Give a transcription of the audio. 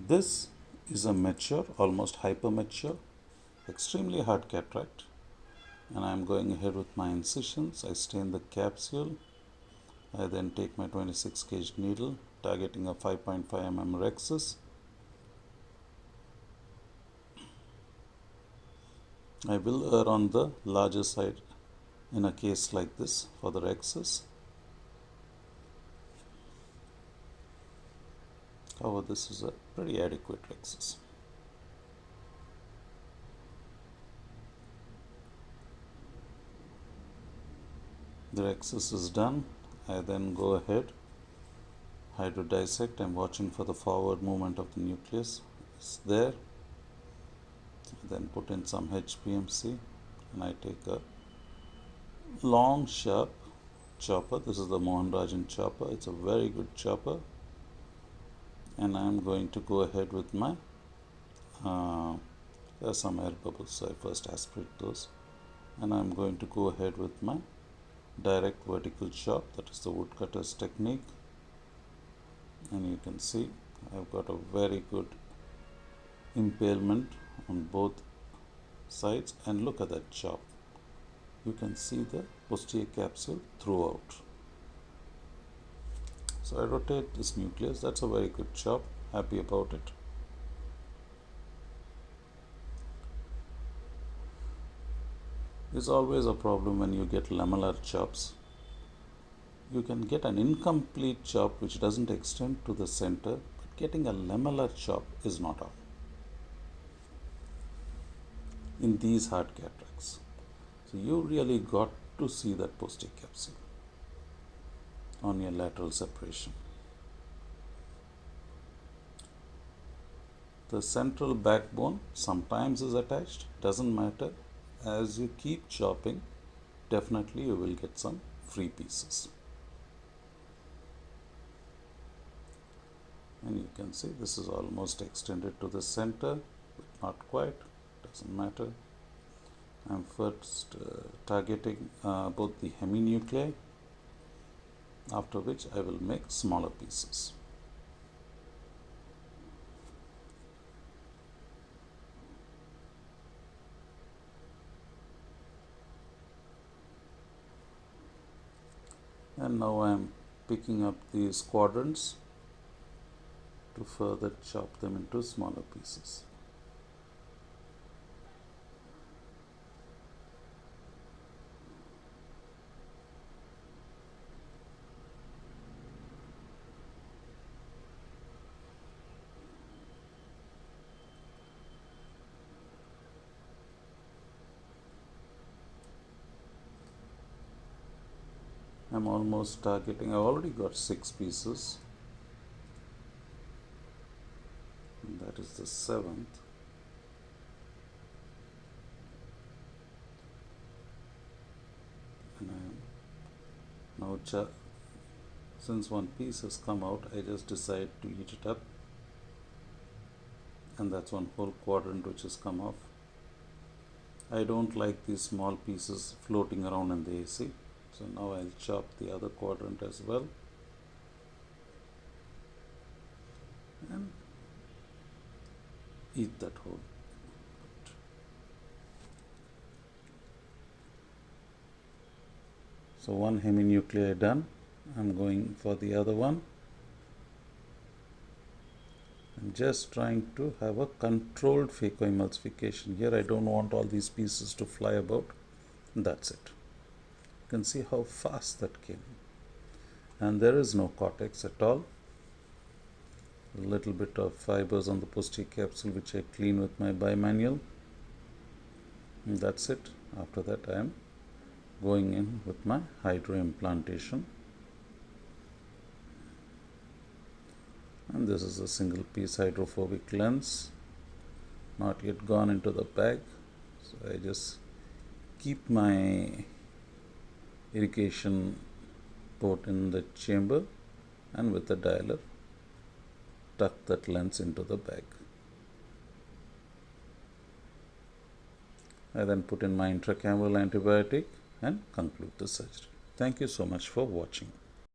This is a mature, almost hypermature, extremely hard cataract, and I am going ahead with my incisions. I stain the capsule. I then take my 26 gauge needle, targeting a 5.5 mm rhexis. I will err on the larger side in a case like this for the rhexis. However, this is a pretty adequate rhexis. The rhexis is done. I then go ahead, hydrodissect. I'm watching for the forward movement of the nucleus. It's there. Then put in some HPMC, and I take a long sharp chopper. This is the Mohanrajan chopper. It's a very good chopper, and I'm going to go ahead with my there are some air bubbles, so I first aspirate those, and I'm going to go ahead with my direct vertical chop. That is the woodcutter's technique, and you can see I've got a very good impalement on both sides, and look at that chop. You can see the posterior capsule throughout. So I rotate this nucleus. That's a very good chop. Happy about it. It's always a problem when you get lamellar chops. You can get an incomplete chop which doesn't extend to the center, but getting a lamellar chop is not all in these hard cataracts. So you really got to see that posterior capsule on your lateral separation. The central backbone sometimes is attached, doesn't matter. As you keep chopping, definitely you will get some free pieces. And you can see this is almost extended to the center, but not quite, doesn't matter. I'm first targeting both the heminuclei, after which I will make smaller pieces. And now I am picking up these quadrants to further chop them into smaller pieces. I'm almost targeting, I've already got 6 pieces, and that is the 7th. And I am now, since one piece has come out, I just decide to eat it up, and that's one whole quadrant which has come off. I don't like these small pieces floating around in the AC. So now I'll chop the other quadrant as well, and eat that whole. So one heminuclei done. I'm going for the other one. I'm just trying to have a controlled phacoemulsification. Here I don't want all these pieces to fly about. That's it. You can see how fast that came. And there is no cortex at all. A little bit of fibers on the posterior capsule which I clean with my bimanual. And that's it. After that I am going in with my hydroimplantation. And this is a single piece hydrophobic lens, not yet gone into the bag. So I just keep my irrigation port in the chamber, and with the dialer tuck that lens into the bag. I then put in my intracameral antibiotic and conclude the surgery. Thank you so much for watching.